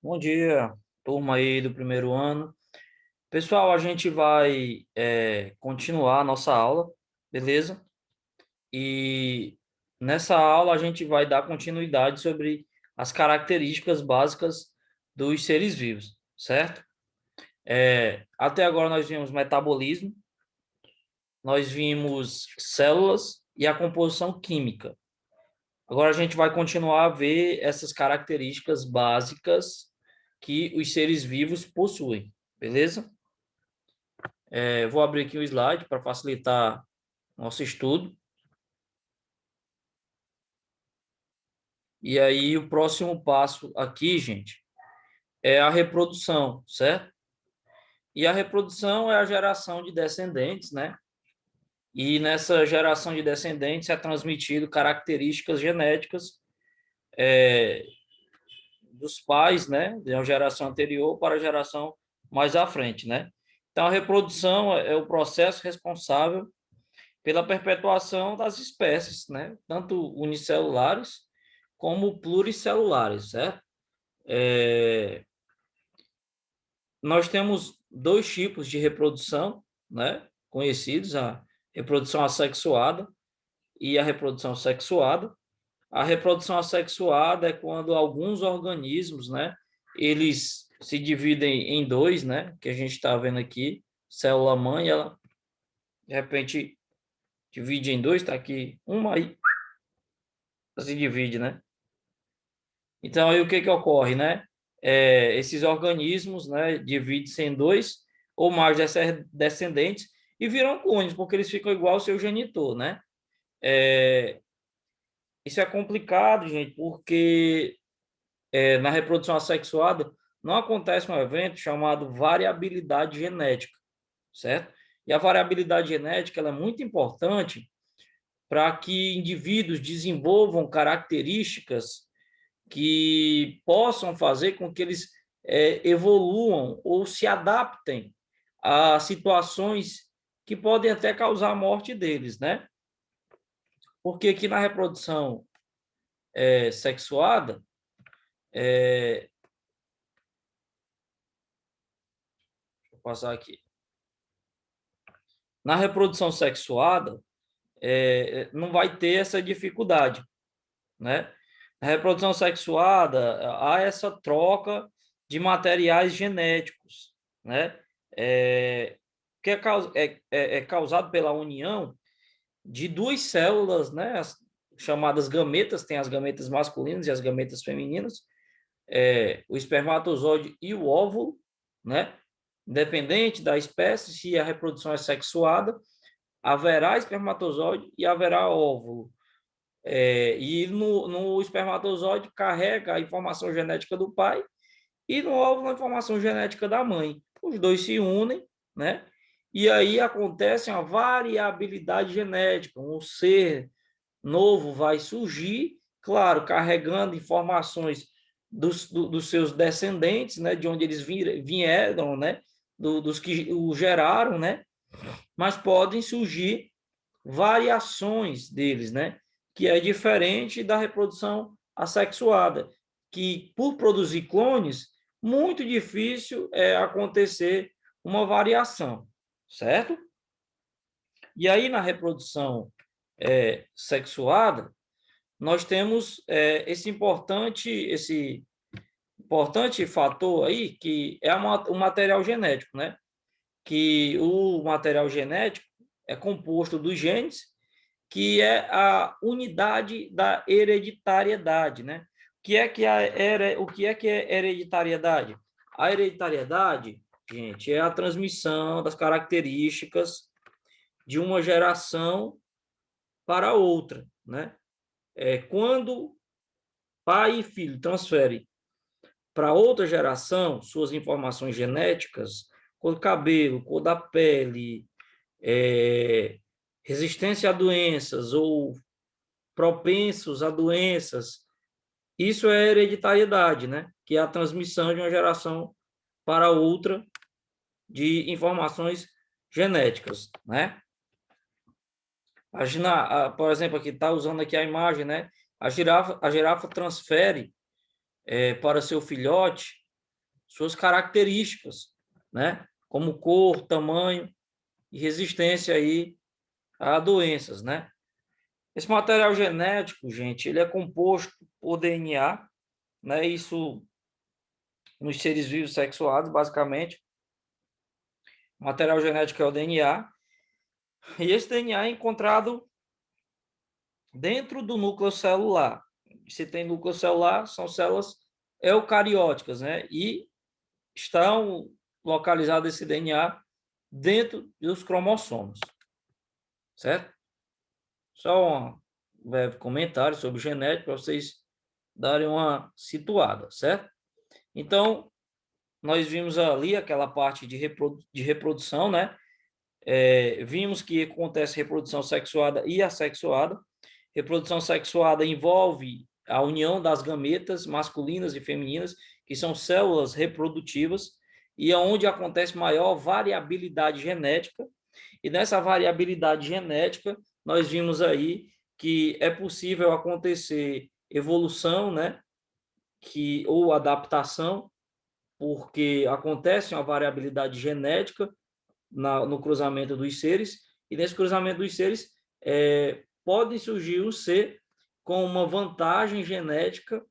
Bom dia, turma aí do primeiro ano. Pessoal, a gente vai continuar a nossa aula, beleza? E nessa aula a gente vai dar continuidade sobre as características básicas dos seres vivos, certo? Até agora nós vimos metabolismo, nós vimos células e a composição química. Agora a gente vai continuar a ver essas características básicas que os seres vivos possuem, beleza? Vou abrir aqui o slide para facilitar nosso estudo. E aí, o próximo passo aqui, gente, é a reprodução, certo? E a reprodução é a geração de descendentes, né? E nessa geração de descendentes é transmitido características genéticas dos pais, né? De uma geração anterior para a geração mais à frente, né? Então, a reprodução é o processo responsável pela perpetuação das espécies, né? Tanto unicelulares como pluricelulares, certo? Nós temos dois tipos de reprodução, né? Conhecidos, a reprodução assexuada e a reprodução sexuada. A reprodução assexuada é quando alguns organismos, né? Eles se dividem em dois, né? Que a gente está vendo aqui, célula mãe, ela de repente divide em dois, tá aqui uma aí se divide, né? Então, aí o que ocorre, né? Esses organismos, né, dividem-se em dois ou mais descendentes e viram clones, porque eles ficam igual ao seu genitor, né? É, isso é complicado, gente, porque na reprodução assexuada não acontece um evento chamado variabilidade genética, certo? E a variabilidade genética ela é muito importante para que indivíduos desenvolvam características que possam fazer com que eles evoluam ou se adaptem a situações que podem até causar a morte deles, né? Porque aqui na reprodução sexuada, vou passar aqui. Na reprodução sexuada, não vai ter essa dificuldade, né? Na reprodução sexuada, há essa troca de materiais genéticos, né? Que é causado pela união de duas células, né? As chamadas gametas, tem as gametas masculinas e as gametas femininas, o espermatozoide e o óvulo, né? Independente da espécie, se a reprodução é sexuada, haverá espermatozoide e haverá óvulo. E no espermatozoide carrega a informação genética do pai e no óvulo a informação genética da mãe. Os dois se unem, né? E aí acontece uma variabilidade genética. Um ser novo vai surgir, claro, carregando informações dos seus descendentes, né? De onde eles vieram, né? Dos que o geraram, né? Mas podem surgir variações deles, né? Que é diferente da reprodução assexuada, que por produzir clones, muito difícil acontecer uma variação, certo? E aí na reprodução sexuada, nós temos esse importante fator aí, que é o material genético, né? Que o material genético é composto dos genes, que é a unidade da hereditariedade, né? O que é hereditariedade? A hereditariedade, gente, é a transmissão das características de uma geração para outra, né? Quando pai e filho transferem para outra geração suas informações genéticas, cor do cabelo, cor da pele, resistência a doenças ou propensos a doenças, isso é hereditariedade, né? Que é a transmissão de uma geração para outra de informações genéticas, né? Por exemplo, aqui está usando aqui a imagem, né? A girafa transfere para seu filhote suas características, né? Como cor, tamanho e resistência aí a doenças, né? Esse material genético, gente, ele é composto por DNA, né? Isso nos seres vivos sexuados, basicamente. O material genético é o DNA. E esse DNA é encontrado dentro do núcleo celular. Se tem núcleo celular, são células eucarióticas, né? E estão localizados esse DNA dentro dos cromossomos, certo? Só um breve comentário sobre genética para vocês darem uma situada, certo? Então, nós vimos ali aquela parte de reprodução, né? Vimos que acontece reprodução sexuada e assexuada. Reprodução sexuada envolve a união das gametas masculinas e femininas, que são células reprodutivas, e é onde acontece maior variabilidade genética. E nessa variabilidade genética, nós vimos aí que é possível acontecer evolução, né? Ou adaptação, porque acontece uma variabilidade genética no cruzamento dos seres, e nesse cruzamento dos seres pode surgir um ser com uma vantagem genética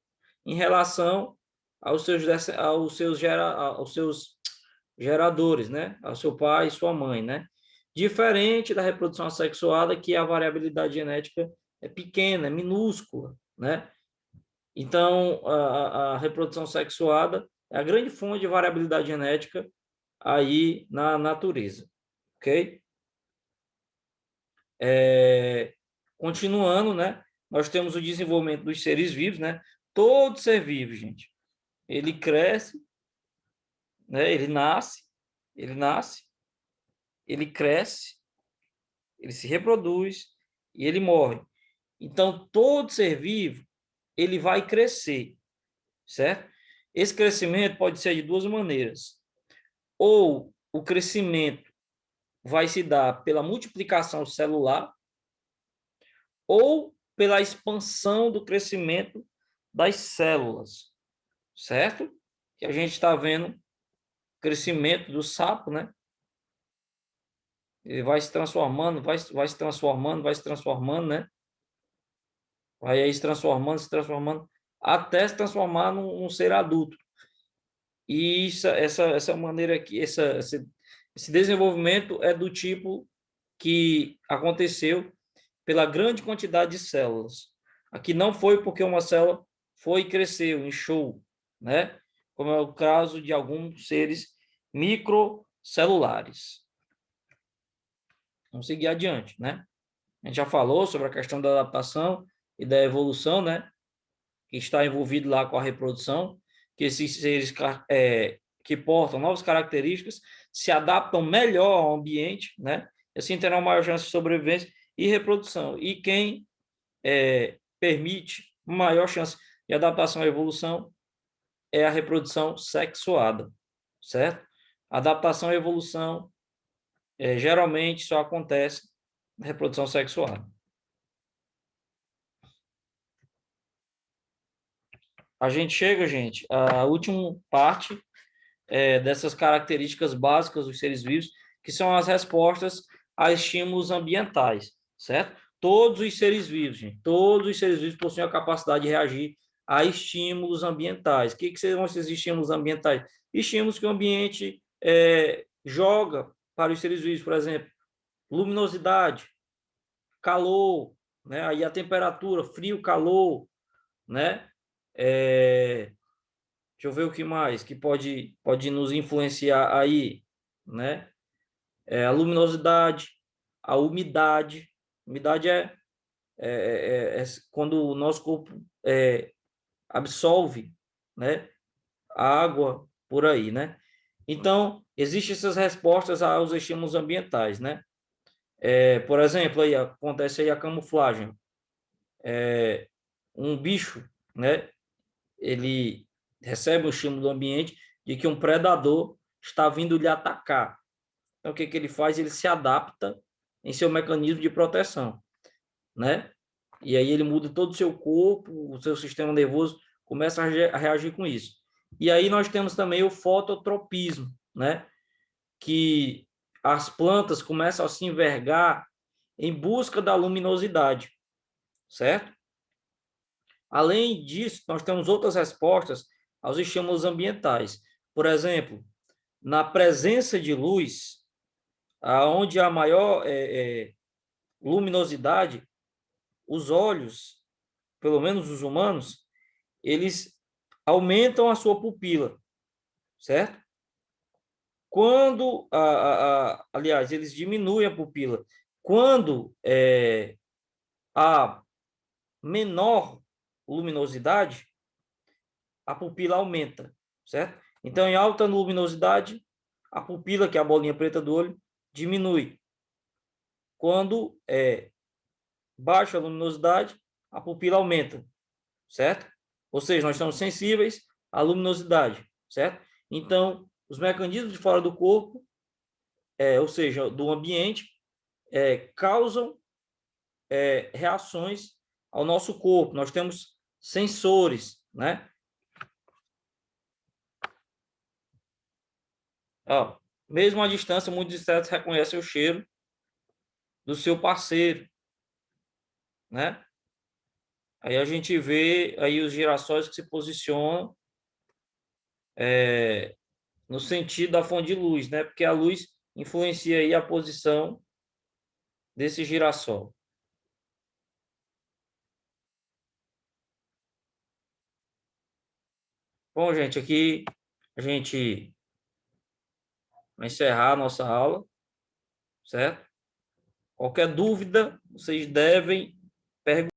em relação aos seus geradores, né? Ao seu pai e sua mãe, né? Diferente da reprodução assexuada, que a variabilidade genética é pequena, é minúscula, né? Então, a reprodução sexuada é a grande fonte de variabilidade genética aí na natureza, ok? Continuando, né? Nós temos o desenvolvimento dos seres vivos, né? Todo ser vivo, gente, ele cresce, né? Ele nasce, ele cresce, ele se reproduz e ele morre. Então, todo ser vivo, ele vai crescer, certo? Esse crescimento pode ser de duas maneiras. Ou o crescimento vai se dar pela multiplicação celular, ou pela expansão do crescimento das células, certo? Que a gente está vendo o crescimento do sapo, né? Ele vai se transformando, vai se transformando, vai se transformando, né? Vai aí se transformando, até se transformar num ser adulto. E essa maneira aqui, esse desenvolvimento é do tipo que aconteceu pela grande quantidade de células. Aqui não foi porque uma célula foi e cresceu, inchou, né? Como é o caso de alguns seres microcelulares. Vamos seguir adiante, né? A gente já falou sobre a questão da adaptação e da evolução, né? Que está envolvido lá com a reprodução, que esses seres que portam novas características se adaptam melhor ao ambiente, né? E assim terão maior chance de sobrevivência e reprodução. E quem permite maior chance de adaptação à evolução é a reprodução sexuada, certo? Adaptação à evolução geralmente só acontece na reprodução sexuada. A gente chega, gente, à última parte dessas características básicas dos seres vivos, que são as respostas a estímulos ambientais, certo? Todos os seres vivos, gente, todos os seres vivos possuem a capacidade de reagir a estímulos ambientais. O que serão esses estímulos ambientais? Estímulos que o ambiente joga para os seres vivos, por exemplo, luminosidade, calor, né? Aí a temperatura, frio, calor, né? Deixa eu ver o que mais que pode nos influenciar aí, né? A luminosidade, a umidade. Umidade é quando o nosso corpo absorve, né, a água por aí, né? Então, existem essas respostas aos estímulos ambientais, né? Por exemplo, aí acontece aí a camuflagem. Um bicho, né? Ele recebe o estímulo do ambiente de que um predador está vindo lhe atacar. Então, o que ele faz? Ele se adapta em seu mecanismo de proteção, né? E aí ele muda todo o seu corpo, o seu sistema nervoso começa a reagir com isso. E aí nós temos também o fototropismo, né? Que as plantas começam a se envergar em busca da luminosidade, certo? Além disso, nós temos outras respostas aos estímulos ambientais. Por exemplo, na presença de luz, aonde há maior luminosidade, os olhos, pelo menos os humanos, eles aumentam a sua pupila, certo? Quando, aliás, eles diminuem a pupila. Quando há menor luminosidade, a pupila aumenta, certo? Então, em alta luminosidade, a pupila, que é a bolinha preta do olho, diminui. Quando é baixa luminosidade, a pupila aumenta, certo? Ou seja, nós estamos sensíveis à luminosidade, certo? Então, os mecanismos de fora do corpo, ou seja, do ambiente, causam reações ao nosso corpo. Nós temos sensores, né? Ó, mesmo à distância, muitos insetos reconhecem o cheiro do seu parceiro, né? Aí a gente vê aí os girassóis que se posicionam no sentido da fonte de luz, né? Porque a luz influencia aí a posição desse girassol. Bom, gente, aqui a gente vai encerrar a nossa aula, certo? Qualquer dúvida, vocês devem perguntar.